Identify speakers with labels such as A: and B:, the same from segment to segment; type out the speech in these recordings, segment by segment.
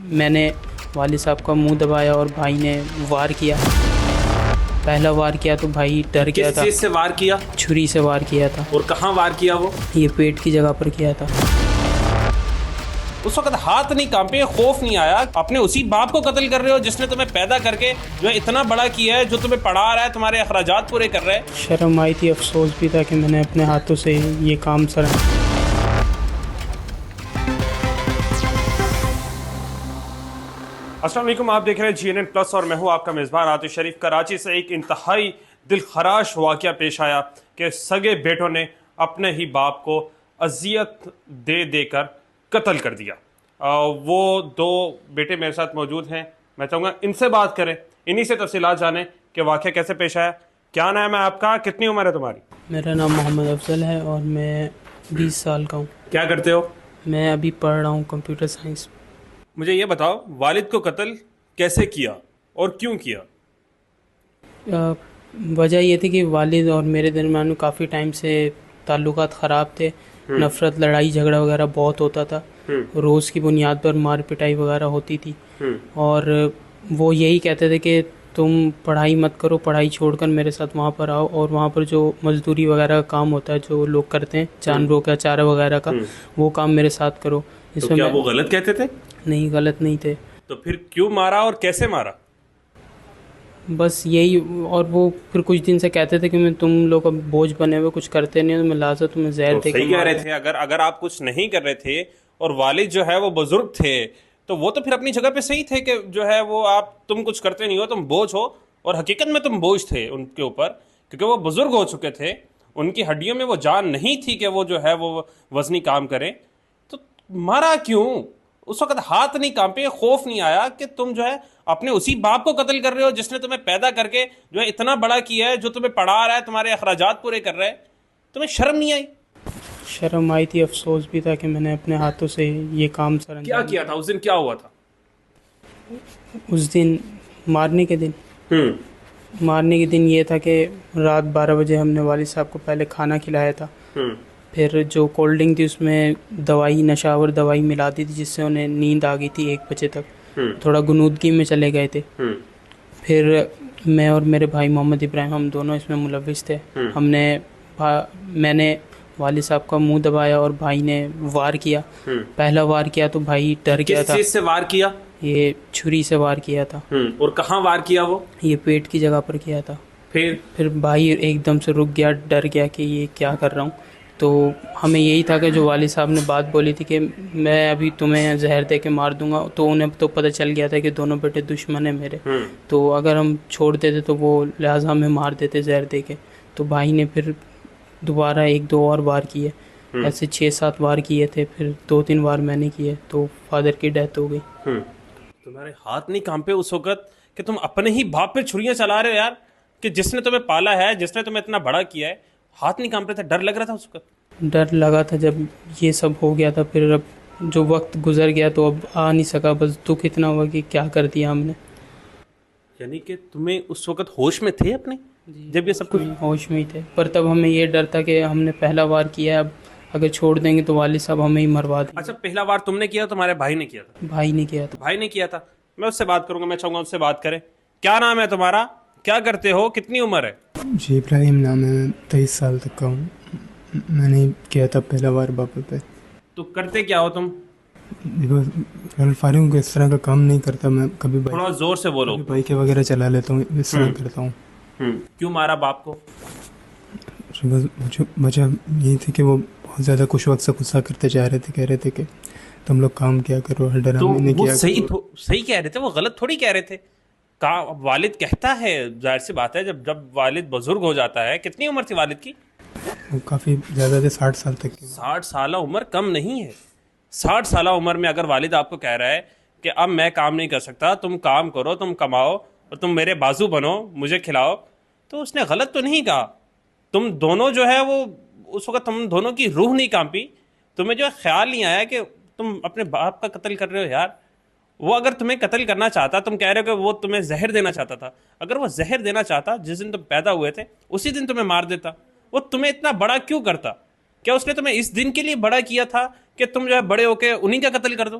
A: میں نے والد صاحب کا منہ دبایا اور بھائی نے وار کیا. پہلا وار کیا تو بھائی ڈر گیا تھا.
B: کس چیز سے وار کیا؟
A: چھری سے وار کیا تھا.
B: اور کہاں وار کیا وہ؟
A: یہ پیٹ کی جگہ پر کیا تھا.
B: اس وقت ہاتھ نہیں کانپے، خوف نہیں آیا؟ اپنے اسی باپ کو قتل کر رہے ہو جس نے تمہیں پیدا کر کے جو ہے اتنا بڑا کیا ہے، جو تمہیں پڑھا رہا ہے، تمہارے اخراجات پورے کر رہا ہے.
A: شرم آئی تھی، افسوس بھی تھا کہ میں نے اپنے ہاتھوں سے یہ کام سر.
B: السلام علیکم، آپ دیکھ رہے ہیں GNN پلس اور میں ہوں آپ کا میزبان عاطف شریف. کراچی سے ایک انتہائی دل خراش واقعہ پیش آیا کہ سگے بیٹوں نے اپنے ہی باپ کو اذیت دے دے کر قتل کر دیا. وہ دو بیٹے میرے ساتھ موجود ہیں، میں چاہوں گا ان سے بات کریں، انہی سے تفصیلات جانیں کہ واقعہ کیسے پیش آیا. کیا نام ہے آپ کا؟ کتنی عمر ہے تمہاری؟
A: میرا نام محمد افضل ہے اور میں 20 سال کا ہوں.
B: کیا کرتے ہو؟
A: میں ابھی پڑھ رہا ہوں کمپیوٹر سائنس.
B: مجھے یہ بتاؤ، والد کو قتل کیسے کیا اور کیوں کیا؟
A: وجہ یہ تھی کہ والد اور میرے درمیان کافی ٹائم سے تعلقات خراب تھے. نفرت، لڑائی جھگڑا وغیرہ بہت ہوتا تھا. روز کی بنیاد پر مار پٹائی وغیرہ ہوتی تھی. اور وہ یہی کہتے تھے کہ تم پڑھائی مت کرو، پڑھائی چھوڑ کر میرے ساتھ وہاں پر آؤ، اور وہاں پر جو مزدوری وغیرہ کا کام ہوتا ہے جو لوگ کرتے ہیں جانوروں کا چارہ وغیرہ کا، وہ کام میرے ساتھ کرو.
B: تو کیا وہ غلط کہتے تھے؟
A: نہیں، غلط نہیں تھے.
B: تو پھر کیوں مارا اور کیسے مارا؟
A: بس یہی. اور وہ پھر کچھ دن سے کہتے تھے کہ میں تم لوگ اب بوجھ بنے ہوئے کچھ کرتے نہیں ہو، میں لازم تمہیں زہر دے کے.
B: صحیح کہہ رہے تھے. اگر آپ کچھ نہیں کر رہے تھے اور والد جو ہے وہ بزرگ تھے تو وہ تو پھر اپنی جگہ پہ صحیح تھے کہ جو ہے وہ تم کچھ کرتے نہیں ہو، تم بوجھ ہو. اور حقیقت میں تم بوجھ تھے ان کے اوپر، کیونکہ وہ بزرگ ہو چکے تھے، ان کی ہڈیوں میں وہ جان نہیں تھی کہ وہ جو ہے وہ وزنی کام کریں. تو مارا کیوں؟ اس وقت ہاتھ نہیں کانپے، خوف نہیں آیا کہ تم جو ہے اپنے اسی باپ کو قتل کر رہے ہو جس نے تمہیں پیدا کر کے جو ہے اتنا بڑا کیا ہے، جو تمہیں پڑھا رہا ہے، تمہارے اخراجات پورے کر رہا ہے؟ تمہیں شرم نہیں آئی؟
A: شرم آئی تھی، افسوس بھی تھا کہ میں نے اپنے ہاتھوں سے یہ کام سر انجام.
B: کیا کیا تھا اس دن؟ کیا ہوا تھا
A: اس دن؟ مارنے کے دن یہ تھا کہ رات 12 بجے ہم نے والد صاحب کو پہلے کھانا کھلایا تھا. پھر جو کولڈ ڈرنک تھی اس میں دوائی، نشاور دوائی ملا دی تھی جس سے انہیں نیند آ گئی تھی 1 بجے تک. تھوڑا غنودگی میں چلے گئے تھے. پھر میں اور میرے بھائی محمد ابراہیم، ہم دونوں اس میں ملوث تھے. میں نے والد صاحب کا منہ دبایا اور بھائی نے وار کیا. پہلا وار کیا تو بھائی ڈر گیا تھا.
B: کس چیز سے وار کیا؟
A: یہ چھری سے وار کیا تھا.
B: اور کہاں وار کیا وہ؟
A: یہ پیٹ کی جگہ پر کیا تھا. پھر بھائی ایک دم سے رک گیا، ڈر گیا کہ یہ کیا کر رہا ہوں. تو ہمیں یہی تھا کہ جو والد صاحب نے بات بولی تھی کہ میں ابھی تمہیں زہر دے کے مار دوں گا، تو انہیں تو پتہ چل گیا تھا کہ دونوں بیٹے دشمن ہیں میرے. تو اگر ہم چھوڑ دیتے تو وہ لہٰذا ہمیں مار دیتے زہر دے کے. تو بھائی نے پھر دوبارہ 1-2 اور وار کیے. ایسے 6-7 وار کیے تھے. پھر 2-3 وار میں نے کیے تو فادر کی ڈیتھ ہو گئی.
B: تمہارے ہاتھ نہیں کانپے اس وقت کہ تم اپنے ہی باپ پہ چھریاں چلا رہے ہو یار؟ کہ جس نے تمہیں پالا ہے، جس نے تمہیں اتنا بڑا کیا ہے، ہاتھ نہیں کانپ رہے تھے؟ ڈر لگ رہا تھا اس وقت؟
A: ڈر لگا تھا جب یہ سب ہو گیا تھا. پھر اب جو وقت گزر گیا تو اب آ نہیں سکا. بس دکھ اتنا ہوا کہ کیا کر دیا ہم نے.
B: یعنی کہ تمہیں اس وقت ہوش میں تھے اپنے جب یہ سب کچھ؟
A: ہوش میں ہی تھے، پر تب ہمیں یہ ڈر تھا کہ ہم نے پہلا وار کیا ہے، اب اگر چھوڑ دیں گے تو والد صاحب ہمیں ہی مروا دیں.
B: اچھا، پہلا وار تم نے کیا، تمہارے بھائی نے کیا تھا؟
A: بھائی نے کیا تھا.
B: بھائی نے کیا تھا. میں اس سے بات کروں گا، میں چاہوں گا اس سے بات کریں. کیا نام ہے تمہارا؟ کیا کرتے ہو؟ کتنی عمر ہے؟
C: جی ابراہیم نام ہے، میں 23 سال تک کا ہوں. میں نے کیا تھا پہلا وار باپا پہ.
B: تو کرتے کیا ہو تم؟
C: فارغ کو اس طرح کا کام نہیں کرتا میں. کبھی
B: تھوڑا زور سے بولو.
C: بائک وغیرہ چلا لیتا ہوں، اس طرح کرتا ہوں.
B: کیوں مارا باپ کو؟
C: وجہ یہی تھی کہ وہ بہت زیادہ کچھ وقت سے غصہ کرتے جا رہے تھے، کہہ رہے تھے کہ تم لوگ کام کیا کرو، ہر ڈرامے نے کیا.
B: صحیح کہہ رہے تھے، وہ غلط تھوڑی کہہ رہے تھے. والد کہتا ہے، ظاہر سی بات ہے، جب والد بزرگ ہو جاتا ہے. کتنی عمر تھی والد کی؟
C: وہ کافی زیادہ تھے، 60 سال تک کی.
B: 60 سالہ عمر کم نہیں ہے. 60 سالہ عمر میں اگر والد آپ کو کہہ رہا ہے کہ اب میں کام نہیں کر سکتا، تم کام کرو، تم کماؤ اور تم میرے بازو بنو، مجھے کھلاؤ، تو اس نے غلط تو نہیں کہا. تم دونوں جو ہے وہ اس وقت تم دونوں کی روح نہیں کانپی. تمہیں جو خیال نہیں آیا کہ تم اپنے باپ کا قتل کر رہے ہو یار. وہ اگر تمہیں قتل کرنا چاہتا، تم کہہ رہے ہو کہ وہ تمہیں زہر دینا چاہتا تھا، اگر وہ زہر دینا چاہتا جس دن تم پیدا ہوئے تھے اسی دن تمہیں مار دیتا. وہ تمہیں اتنا بڑا کیوں کرتا؟ کیا اس نے تمہیں اس دن کے لیے بڑا کیا تھا کہ تم جو ہے بڑے ہو کے انہی کا قتل کر دو؟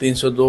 D: 302,